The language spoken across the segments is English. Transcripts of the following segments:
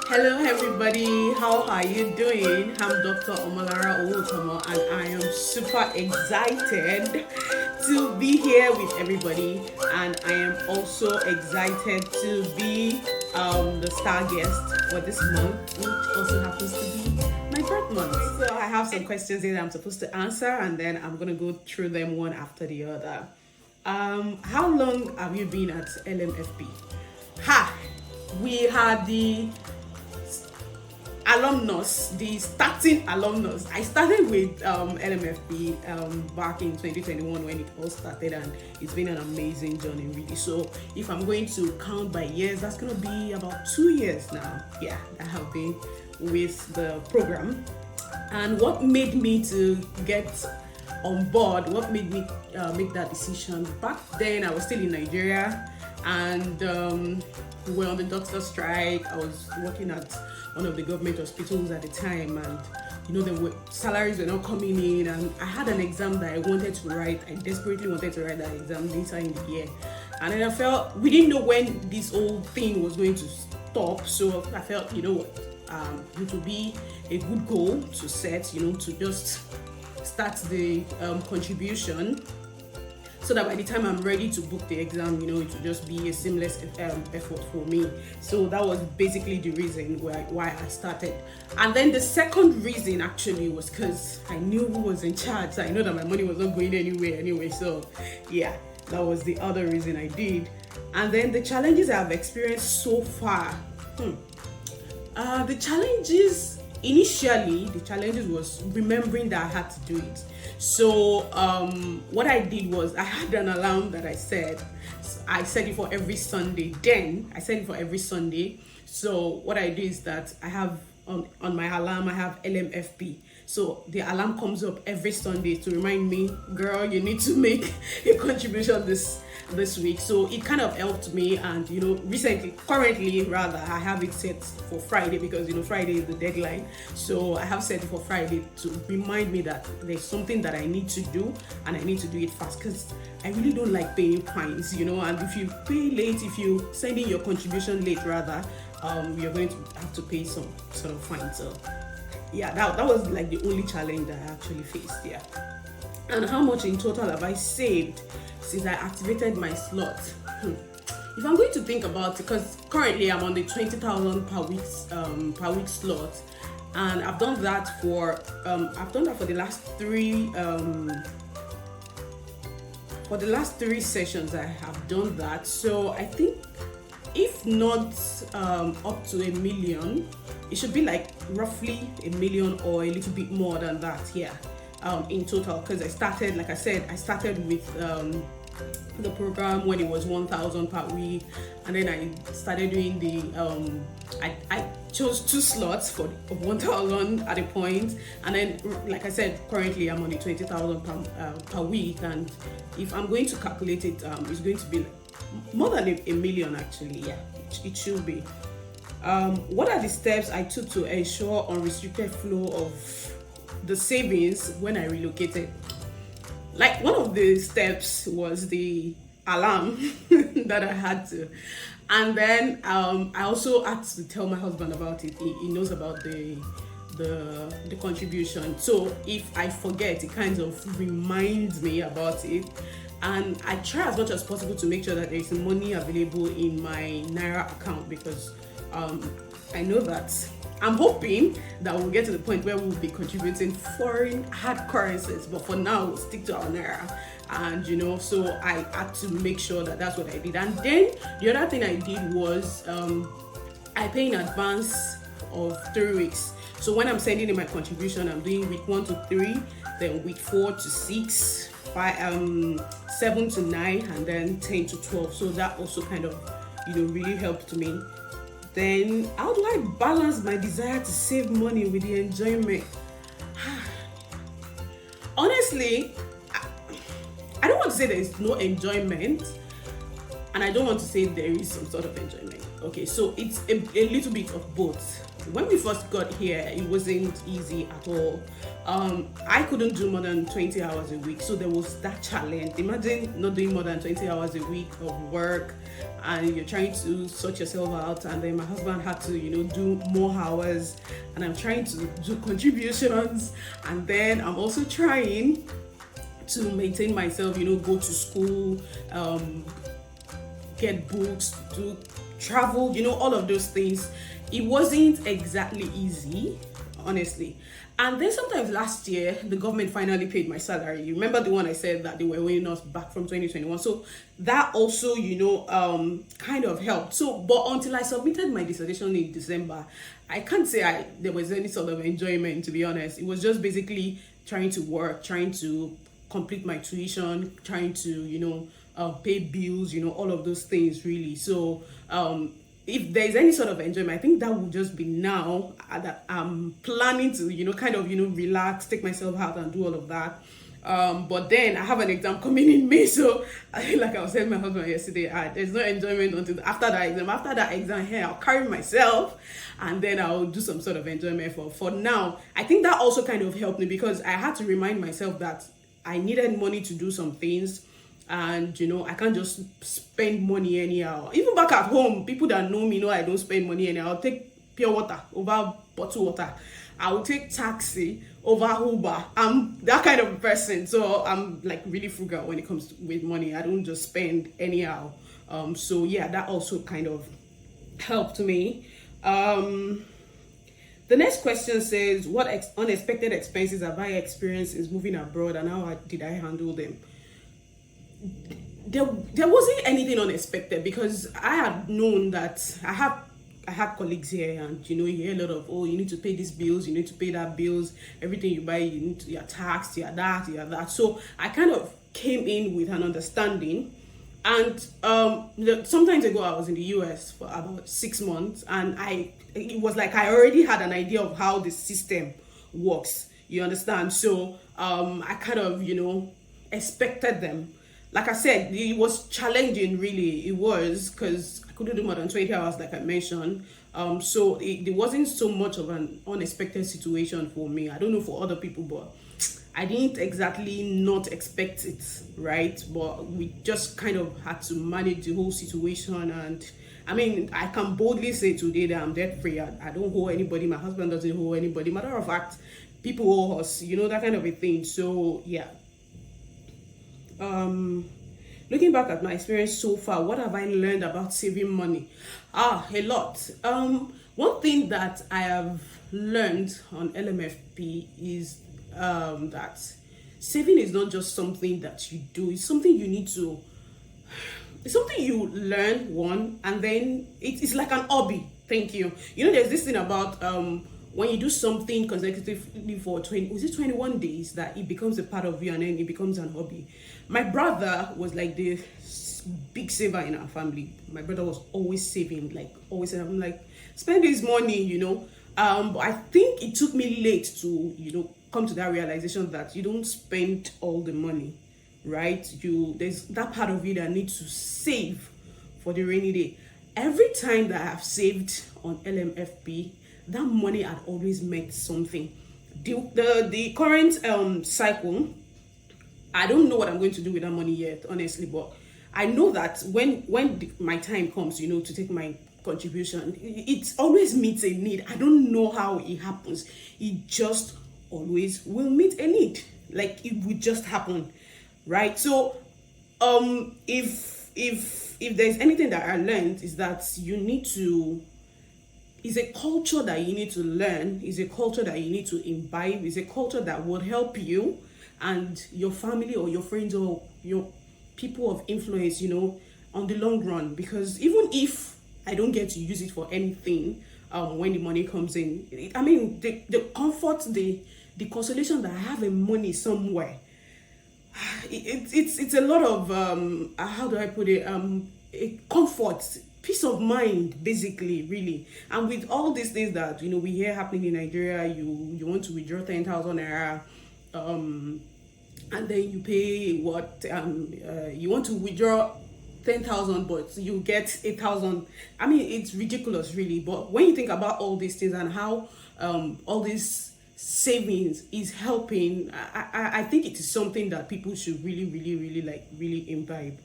Hello everybody, how are you doing? I'm Dr. Lara and I am super excited to be here with everybody, and I am also excited to be the star guest for this month, which also happens to be my birth month. So I have some questions here that I'm supposed to answer, and then I'm going to go through them one after the other. How long have you been at LMFB? We had the alumnus, the starting alumnus. I started with LMFB back in 2021 when it all started, and it's been an amazing journey, really. So if I'm going to count by years, that's going to be about 2 years now. Yeah, I have been with the program. And what made me to get on board, what made me make that decision? Back then, I was still in Nigeria, and we were on the doctor strike. I was working at one of the government hospitals at the time, and salaries were not coming in, and I had an exam that I wanted to write. I desperately wanted to write that exam later in the year, and then I felt we didn't know when this whole thing was going to stop. So I felt, it would be a good goal to set, to just start the contribution, so that by the time I'm ready to book the exam, it will just be a seamless effort for me. So that was basically the reason why I started. And then the second reason actually was because I knew who was in charge. So I know that my money was not going anywhere anyway. So yeah, that was the other reason I did. And then the challenges I've experienced so far. Initially, the challenges was remembering that I had to do it. So what I did was I had an alarm that I set it for every Sunday. So what I do is that I have on my alarm, I have LMFP. So the alarm comes up every Sunday to remind me, girl, you need to make a contribution this week. So it kind of helped me, and currently I have it set for Friday, because Friday is the deadline. So I have set it for Friday to remind me that there's something that I need to do, and I need to do it fast, because I really don't like paying fines, and if you pay late, if you send in your contribution late you're going to have to pay some sort of fine. So yeah, that was like the only challenge that I actually faced. Yeah. And how much in total have I saved since I activated my slot? If I'm going to think about it, because currently I'm on the 20,000 per week slot, and I've done that for the last three sessions. I have done that. So I think, if not up to $1 million, it should be like roughly $1 million or a little bit more than that. Yeah. In total, because I started with the program when it was 1,000 per week, and then I started doing the I chose 2 slots of 1,000 at a point, and then, like I said, currently I'm on the 20,000 per week, and if I'm going to calculate it, it's going to be like more than $1 million actually. Yeah, it should be. What are the steps I took to ensure unrestricted flow of the savings when I relocated? Like, one of the steps was the alarm that I had to, and then I also had to tell my husband about it. He knows about the contribution, so if I forget, it kind of reminds me about it. And I try as much as possible to make sure that there is money available in my Naira account, because I know that I'm hoping that we'll get to the point where we'll be contributing foreign hard currencies, but for now we'll stick to our Naira. And so I had to make sure that that's what I did. And then the other thing I did was I pay in advance of 3 weeks. So when I'm sending in my contribution, I'm doing week 1 to 3, then week 4 to 6, 7 to 9, and then 10 to 12. So that also kind of really helped me. Then how do I balance my desire to save money with the enjoyment? Honestly, I don't want to say there is no enjoyment, and I don't want to say there is some sort of enjoyment. Okay, so it's a little bit of both. When we first got here, it wasn't easy at all. I couldn't do more than 20 hours a week, so there was that challenge. Imagine not doing more than 20 hours a week of work, and you're trying to sort yourself out. And then my husband had to, do more hours, and I'm trying to do contributions, and then I'm also trying to maintain myself, go to school, get books, do travel, all of those things. It wasn't exactly easy, honestly. And then sometimes last year, the government finally paid my salary. You remember the one I said that they were weighing us back from 2021? So that also, kind of helped. So, but until I submitted my dissertation in December, I can't say there was any sort of enjoyment, to be honest. It was just basically trying to work, trying to complete my tuition, trying to, pay bills, all of those things, really. So, if there's any sort of enjoyment, I think that would just be now that I'm planning to, kind of, relax, take myself out and do all of that. But then I have an exam coming in May, so like I was telling my husband yesterday, there's no enjoyment until after that exam. After that exam here, I'll carry myself, and then I'll do some sort of enjoyment for now. I think that also kind of helped me, because I had to remind myself that I needed money to do some things. And I can't just spend money anyhow. Even back at home, people that know me know I don't spend money anyhow. I'll take pure water over bottled water. I will take taxi over Uber. I'm that kind of person. So I'm like really frugal when it comes with money. I don't just spend anyhow. So yeah, that also kind of helped me. The next question says, what unexpected expenses have I experienced since moving abroad, and how did I handle them? There wasn't anything unexpected, because I had known that I had colleagues here, and you hear a lot of, you need to pay these bills, you need to pay that bills, everything you buy, you're taxed, you're that. So I kind of came in with an understanding. And some time ago, I was in the US for about 6 months, and it was like I already had an idea of how the system works. You understand? So I kind of expected them. Like I said, it was challenging, really. It was, because I couldn't do more than 20 hours, like I mentioned. So it wasn't so much of an unexpected situation for me. I don't know for other people, but I didn't exactly not expect it, right? But we just kind of had to manage the whole situation. And I mean, I can boldly say today that I'm debt free. I don't owe anybody. My husband doesn't owe anybody. Matter of fact, people owe us, that kind of a thing. So yeah. Looking back at my experience so far, what have I learned about saving money? A lot. One thing that I have learned on LMFP is that saving is not just something that you do. It's something you need to. It's something you learn, one, and then it's like an hobby. Thank you. There's this thing about when you do something consecutively for 21 days, that it becomes a part of you, and then it becomes an hobby. My brother was like the big saver in our family. My brother was always saving, like always. And I'm like, spend this money, But I think it took me late to, come to that realization that you don't spend all the money, right? There's that part of you that needs to save for the rainy day. Every time that I have saved on LMFP, that money had always meant something. The current cycle, I don't know what I'm going to do with that money yet, honestly, but I know that when my time comes, to take my contribution, it always meets a need. I don't know how it happens. It just always will meet a need. Like, it would just happen, right? So, if there's anything that I learned, is that you need to. It's a culture that you need to learn. It's a culture that you need to imbibe. It's a culture that will help you and your family or your friends or your people of influence, on the long run. Because even if I don't get to use it for anything, when the money comes in, the comfort, the consolation that I have a money somewhere, it's a lot of how do I put it, a comfort, peace of mind, basically, really. And with all these things that we hear happening in Nigeria, you want to withdraw 10,000 naira, and then you pay what you want to withdraw 10,000, but you get 8,000. I mean, it's ridiculous, really. But when you think about all these things and how all these savings is helping, I think it is something that people should really like really imbibe.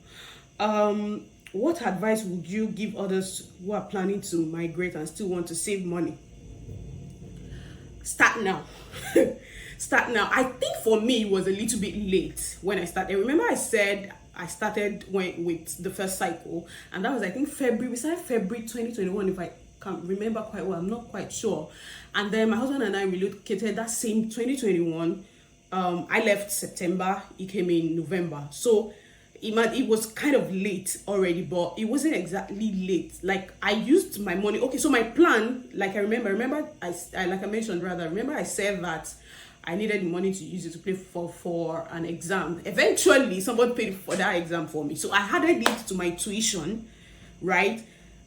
What advice would you give others who are planning to migrate and still want to save money? Start now. Start now. I think for me it was a little bit late when I started. Remember I said I started with the first cycle, and that was, I think, February. We started February 2021, if I can't remember quite well. I'm not quite sure. And then my husband and I relocated that same 2021. I left September. He came in November. So it was kind of late already, but it wasn't exactly late. Like, I used my money. Okay, so my plan, like, I mentioned, I said that I needed money to use it to pay for an exam. Eventually, somebody paid for that exam for me. So I added it to my tuition, right?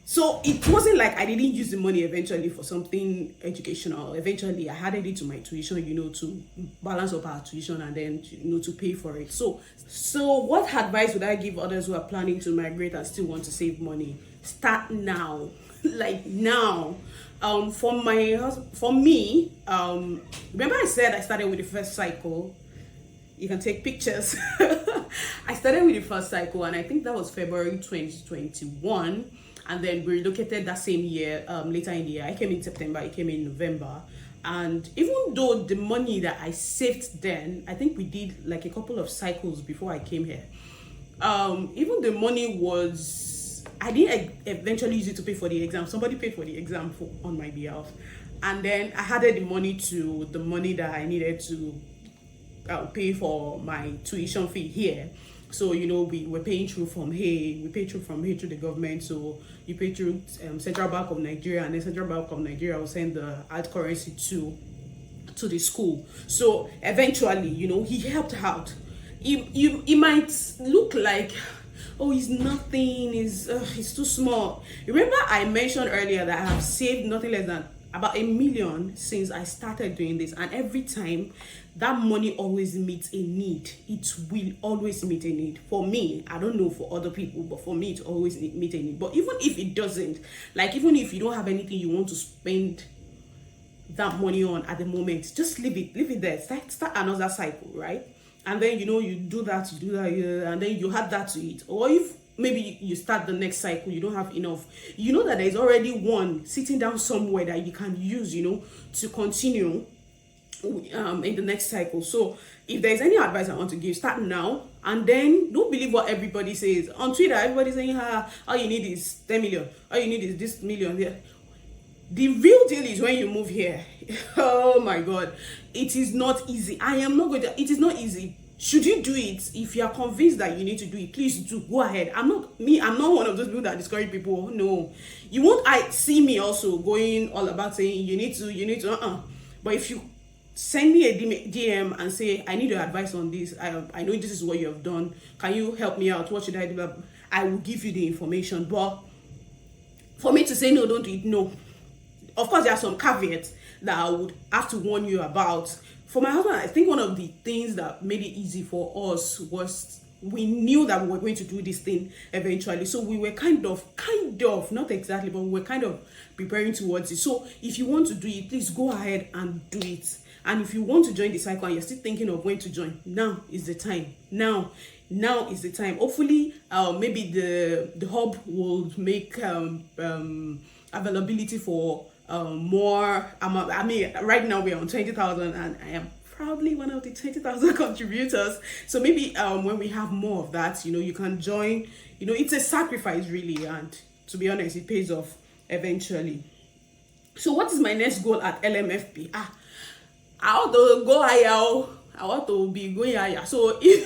So it wasn't like I didn't use the money eventually for something educational. Eventually, I added it to my tuition, to balance up our tuition and then, to pay for it. So what advice would I give others who are planning to migrate and still want to save money? Start now. Like, now. For me, remember I said I started with the first cycle. You can take pictures. I started with the first cycle, and I think that was February 2021. And then we relocated that same year, later in the year. I came in September, I came in November. And even though the money that I saved then, I think we did like a couple of cycles before I came here. Even the money I didn't eventually use it to pay for the exam. Somebody paid for the exam on my behalf. And then I added the money to the money that I needed to pay for my tuition fee here. So, we were paying through from here. We pay through from here to the government. So you pay through Central Bank of Nigeria, and then Central Bank of Nigeria will send the hard currency to the school. So eventually, he helped out. It might look like, oh, it's nothing, it's too small. Remember I mentioned earlier that I have saved nothing less than about 1 million since I started doing this, and every time that money always meets a need. It will always meet a need. For me, I don't know for other people, but for me, it always meet a need. But even if it doesn't, like, even if you don't have anything you want to spend that money on at the moment, just leave it there. Start another cycle, right? And then, you do that, and then you add that to it. Or if maybe you start the next cycle, you don't have enough, that there's already one sitting down somewhere that you can use, to continue in the next cycle. So if there's any advice I want to give, start now. And then don't believe what everybody says on Twitter. Everybody's saying, all you need is 10 million, all you need is this million there. The real deal is when you move here. Oh my God, it is not easy. It is not easy. Should you do it? If you are convinced that you need to do it, please do. Go ahead. I'm not one of those people that discourage people. No, you won't. I see me also going all about saying you need to. But if you send me a DM and say, I need your advice on this, I know this is what you have done, can you help me out? What should I do? I will give you the information. But for me to say no, don't do it, no. Of course, there are some caveats that I would have to warn you about. For my husband, I think one of the things that made it easy for us was we knew that we were going to do this thing eventually. So we were kind of, not exactly, but we were kind of preparing towards it. So if you want to do it, please go ahead and do it. And if you want to join the cycle and you're still thinking of when to join, now is the time. Now is the time. Hopefully, maybe the hub will make availability for more. I mean, right now we're on 20,000, and I am proudly one of the 20,000 contributors. So maybe when we have more of that, you can join. It's a sacrifice really, and to be honest, it pays off eventually. So what is my next goal at LMFP? I want to go higher. I want to be going higher. So if